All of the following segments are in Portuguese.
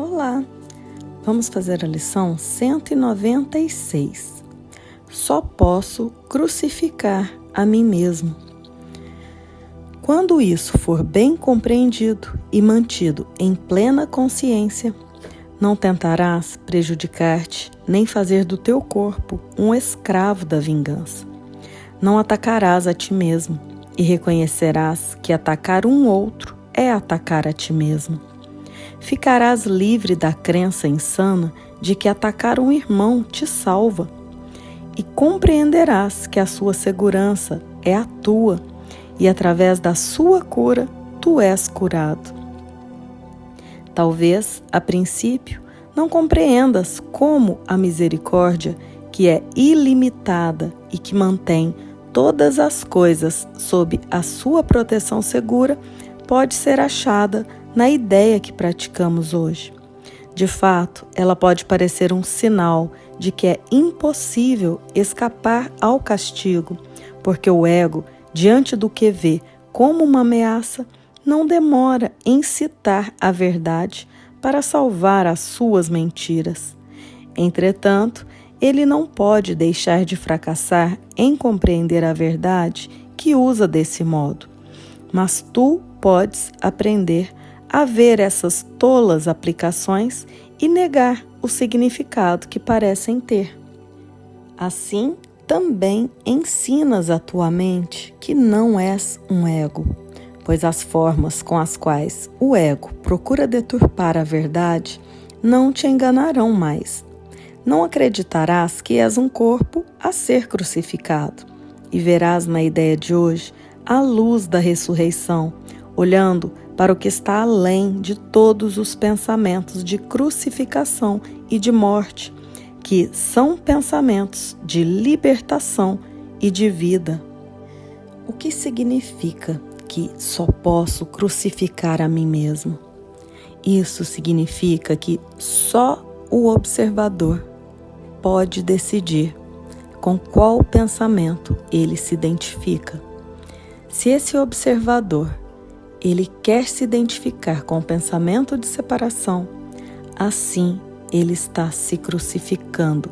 Olá! Vamos fazer a lição 196. Só posso crucificar a mim mesmo. Quando isso for bem compreendido e mantido em plena consciência, não tentarás prejudicar-te nem fazer do teu corpo um escravo da vingança. Não atacarás a ti mesmo e reconhecerás que atacar um outro é atacar a ti mesmo. Ficarás livre da crença insana de que atacar um irmão te salva e compreenderás que a sua segurança é a tua e através da sua cura tu és curado. Talvez, a princípio, não compreendas como a misericórdia, que é ilimitada e que mantém todas as coisas sob a sua proteção segura, pode ser achada na ideia que praticamos hoje. De fato, ela pode parecer um sinal de que é impossível escapar ao castigo, porque o ego, diante do que vê como uma ameaça, não demora em citar a verdade para salvar as suas mentiras. Entretanto, ele não pode deixar de fracassar em compreender a verdade que usa desse modo. Mas tu podes aprender a ver essas tolas aplicações e negar o significado que parecem ter. Assim, também ensinas a tua mente que não és um ego, pois as formas com as quais o ego procura deturpar a verdade não te enganarão mais. Não acreditarás que és um corpo a ser crucificado e verás na ideia de hoje a luz da ressurreição, olhando para o que está além de todos os pensamentos de crucificação e de morte, que são pensamentos de libertação e de vida. O que significa que só posso crucificar a mim mesmo? Isso significa que só o observador pode decidir com qual pensamento ele se identifica. Se esse observador ele quer se identificar com o pensamento de separação, assim ele está se crucificando,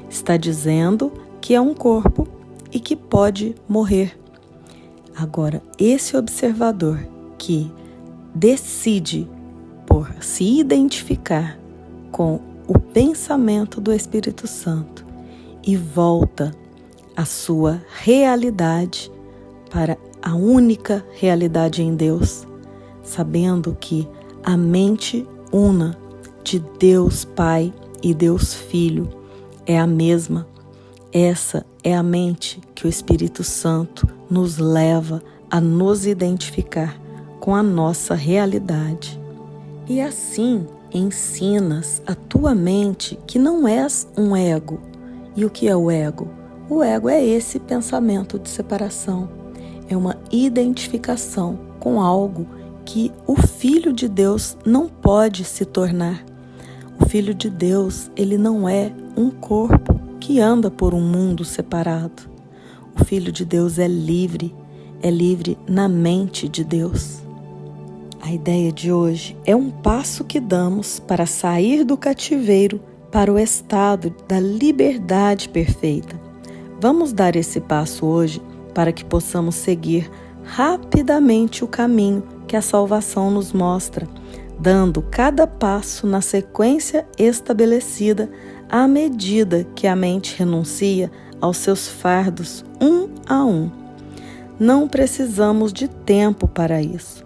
está dizendo que é um corpo e que pode morrer. Agora, esse observador que decide por se identificar com o pensamento do Espírito Santo e volta a sua realidade para a única realidade em Deus, sabendo que a mente una de Deus Pai e Deus Filho é a mesma. Essa é a mente que o Espírito Santo nos leva a nos identificar com a nossa realidade. E assim ensinas a tua mente que não és um ego. E o que é o ego? O ego é esse pensamento de separação. É uma identificação com algo que o Filho de Deus não pode se tornar. O Filho de Deus, ele não é um corpo que anda por um mundo separado. O Filho de Deus é livre na mente de Deus. A ideia de hoje é um passo que damos para sair do cativeiro para o estado da liberdade perfeita. Vamos dar esse passo hoje para que possamos seguir rapidamente o caminho que a salvação nos mostra, dando cada passo na sequência estabelecida à medida que a mente renuncia aos seus fardos um a um. Não precisamos de tempo para isso.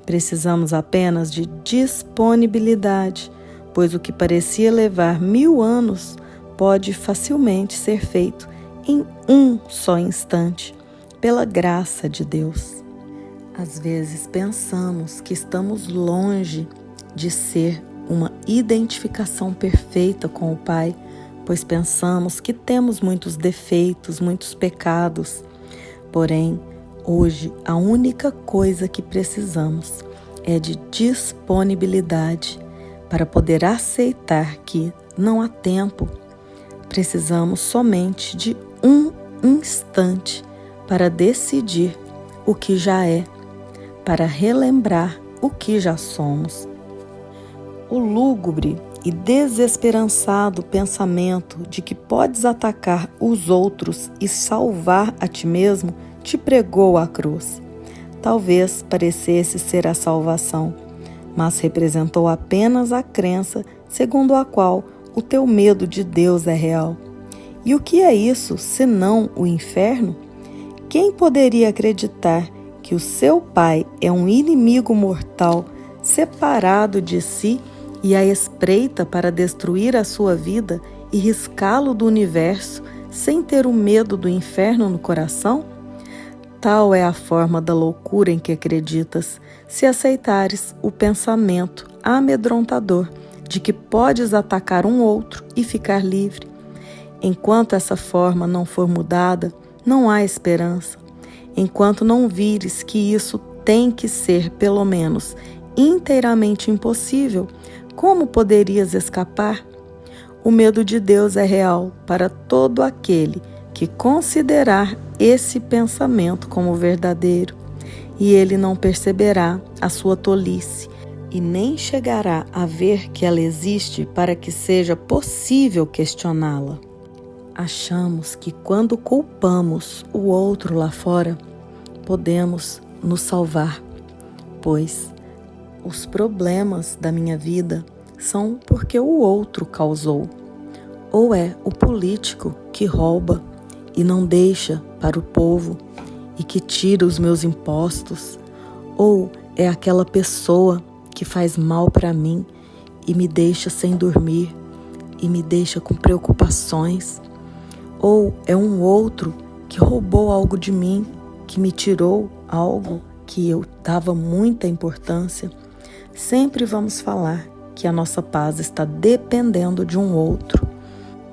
Precisamos apenas de disponibilidade, pois o que parecia levar 1000 anos pode facilmente ser feito em um só instante, pela graça de Deus. Às vezes pensamos que estamos longe de ser uma identificação perfeita com o Pai, pois pensamos que temos muitos defeitos, muitos pecados. Porém, hoje a única coisa que precisamos é de disponibilidade para poder aceitar que não há tempo. Precisamos somente de um instante para decidir o que já é, para relembrar o que já somos. O lúgubre e desesperançado pensamento de que podes atacar os outros e salvar a ti mesmo te pregou à cruz. Talvez parecesse ser a salvação, mas representou apenas a crença segundo a qual o teu medo de Deus é real. E o que é isso, senão o inferno? Quem poderia acreditar que o seu pai é um inimigo mortal, separado de si e à espreita para destruir a sua vida e riscá-lo do universo, sem ter o medo do inferno no coração? Tal é a forma da loucura em que acreditas, se aceitares o pensamento amedrontador de que podes atacar um outro e ficar livre. Enquanto essa forma não for mudada, não há esperança. Enquanto não vires que isso tem que ser, pelo menos, inteiramente impossível, como poderias escapar? O medo de Deus é real para todo aquele que considerar esse pensamento como verdadeiro, e ele não perceberá a sua tolice e nem chegará a ver que ela existe para que seja possível questioná-la. Achamos que quando culpamos o outro lá fora, podemos nos salvar, pois os problemas da minha vida são porque o outro causou. Ou é o político que rouba e não deixa para o povo e que tira os meus impostos, ou é aquela pessoa que faz mal para mim e me deixa sem dormir e me deixa com preocupações, ou é um outro que roubou algo de mim, que me tirou algo que eu dava muita importância. Sempre vamos falar que a nossa paz está dependendo de um outro,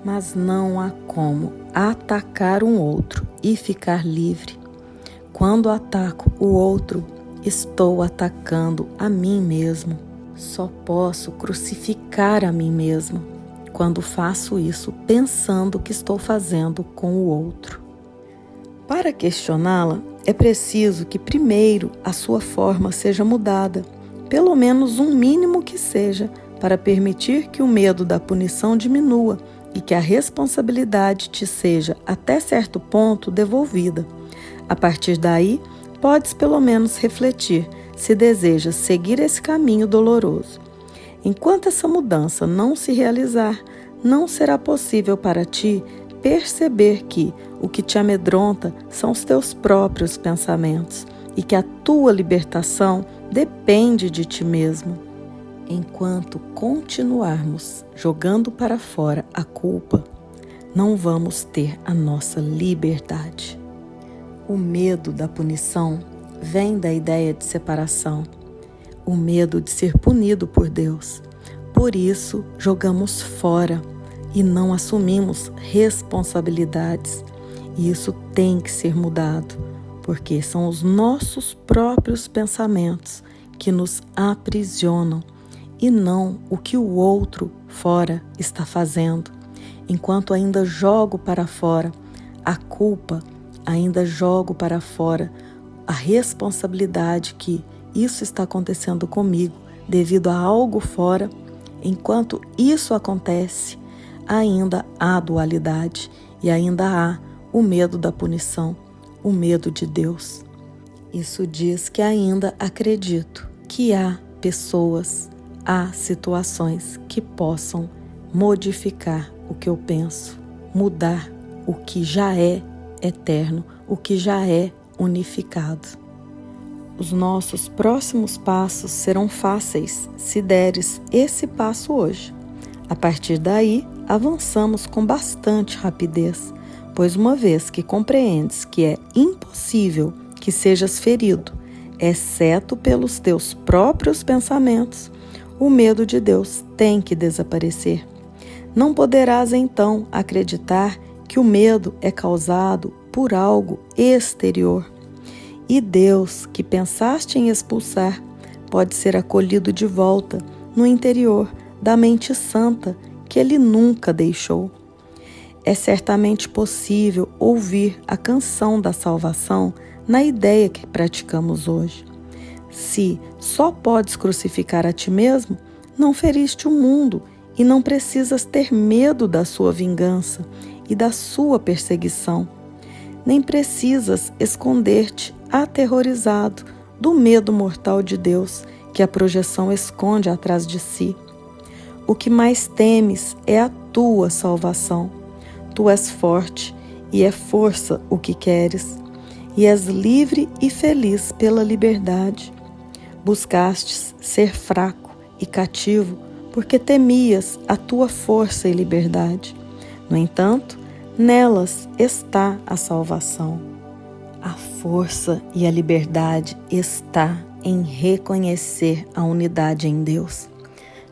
mas não há como atacar um outro e ficar livre. Quando ataco o outro, estou atacando a mim mesmo. Só posso crucificar a mim mesmo quando faço isso pensando que estou fazendo com o outro. Para questioná-la, é preciso que primeiro a sua forma seja mudada, pelo menos um mínimo que seja, para permitir que o medo da punição diminua e que a responsabilidade te seja, até certo ponto, devolvida. A partir daí, podes pelo menos refletir se desejas seguir esse caminho doloroso. Enquanto essa mudança não se realizar, não será possível para ti perceber que o que te amedronta são os teus próprios pensamentos e que a tua libertação depende de ti mesmo. Enquanto continuarmos jogando para fora a culpa, não vamos ter a nossa liberdade. O medo da punição vem da ideia de separação, o medo de ser punido por Deus. Por isso, jogamos fora e não assumimos responsabilidades. E isso tem que ser mudado, porque são os nossos próprios pensamentos que nos aprisionam e não o que o outro fora está fazendo. Enquanto ainda jogo para fora a culpa, ainda jogo para fora a responsabilidade que isso está acontecendo comigo devido a algo fora, enquanto isso acontece, ainda há dualidade e ainda há o medo da punição, o medo de Deus. Isso diz que ainda acredito que há pessoas, há situações que possam modificar o que eu penso, mudar o que já é eterno, o que já é unificado. Os nossos próximos passos serão fáceis se deres esse passo hoje. A partir daí, avançamos com bastante rapidez, pois uma vez que compreendes que é impossível que sejas ferido, exceto pelos teus próprios pensamentos, o medo de Deus tem que desaparecer. Não poderás então acreditar que o medo é causado por algo exterior. E Deus, que pensaste em expulsar, pode ser acolhido de volta no interior da mente santa que Ele nunca deixou. É certamente possível ouvir a canção da salvação na ideia que praticamos hoje. Se só podes crucificar a ti mesmo, Não feriste o mundo e não precisas ter medo da sua vingança e da sua perseguição. Nem precisas esconder-te aterrorizado do medo mortal de Deus que a projeção esconde atrás de si. O que mais temes é a tua salvação. Tu és forte e é força o que queres, e és livre e feliz pela liberdade. Buscastes ser fraco e cativo porque temias a tua força e liberdade. No entanto, nelas está a salvação. A força e a liberdade está em reconhecer a unidade em Deus.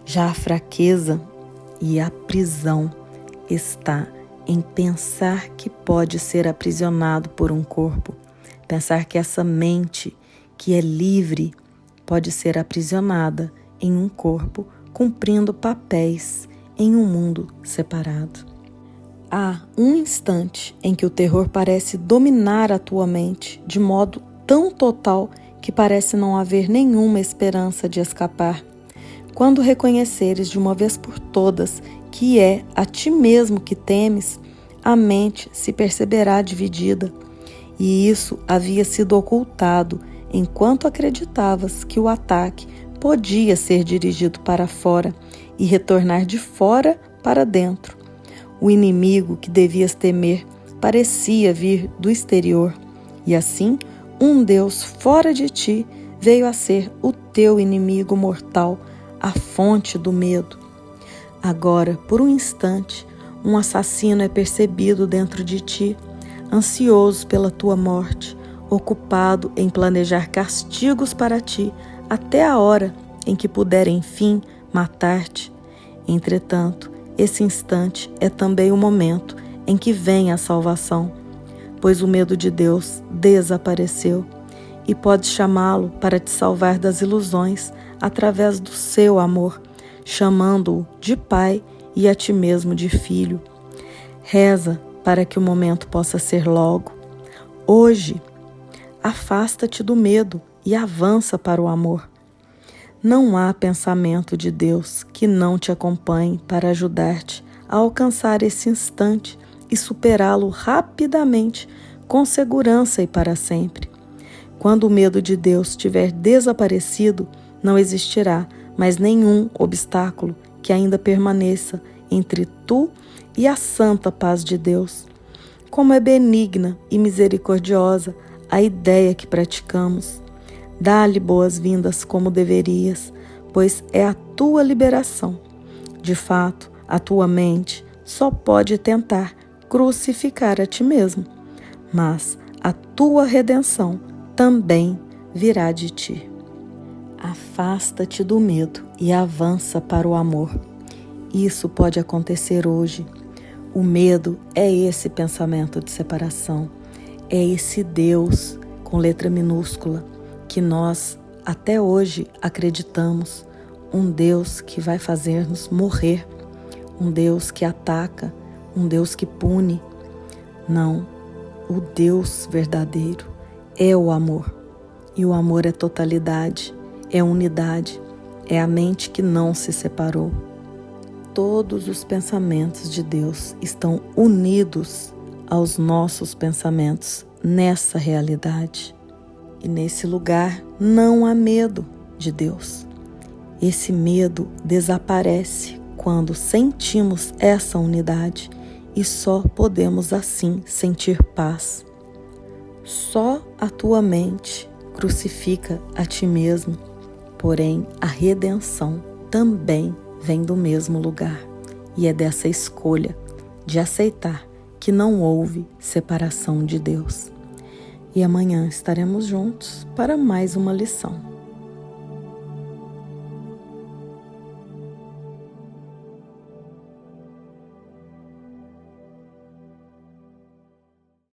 Já a fraqueza e a prisão está em pensar que pode ser aprisionado por um corpo, pensar que essa mente que é livre pode ser aprisionada em um corpo, cumprindo papéis em um mundo separado. Há um instante em que o terror parece dominar a tua mente de modo tão total que parece não haver nenhuma esperança de escapar. Quando reconheceres de uma vez por todas que é a ti mesmo que temes, a mente se perceberá dividida. E isso havia sido ocultado enquanto acreditavas que o ataque podia ser dirigido para fora e retornar de fora para dentro. O inimigo que devias temer parecia vir do exterior, e assim um Deus fora de ti veio a ser o teu inimigo mortal, a fonte do medo. Agora, por um instante, um assassino é percebido dentro de ti, ansioso pela tua morte, ocupado em planejar castigos para ti até a hora em que puder, enfim, matar-te. Entretanto, esse instante é também o momento em que vem a salvação, pois o medo de Deus desapareceu e podes chamá-lo para te salvar das ilusões através do seu amor, chamando-o de Pai e a ti mesmo de Filho. Reza para que o momento possa ser logo. Hoje, afasta-te do medo e avança para o amor. Não há pensamento de Deus que não te acompanhe para ajudar-te a alcançar esse instante e superá-lo rapidamente, com segurança e para sempre. Quando o medo de Deus tiver desaparecido, não existirá mais nenhum obstáculo que ainda permaneça entre tu e a santa paz de Deus. Como é benigna e misericordiosa a ideia que praticamos. Dá-lhe boas-vindas como deverias, pois é a tua liberação. De fato, a tua mente só pode tentar crucificar a ti mesmo, mas a tua redenção também virá de ti. Afasta-te do medo e avança para o amor. Isso pode acontecer hoje. O medo é esse pensamento de separação, é esse Deus com letra minúscula que nós até hoje acreditamos, um Deus que vai fazer-nos morrer, um Deus que ataca, um Deus que pune. Não, o Deus verdadeiro é o amor, e o amor é totalidade, é unidade, é a mente que não se separou. Todos os pensamentos de Deus estão unidos aos nossos pensamentos nessa realidade. E nesse lugar não há medo de Deus. Esse medo desaparece quando sentimos essa unidade e só podemos assim sentir paz. Só a tua mente crucifica a ti mesmo, porém a redenção também vem do mesmo lugar, e é dessa escolha de aceitar que não houve separação de Deus. E amanhã estaremos juntos para mais uma lição.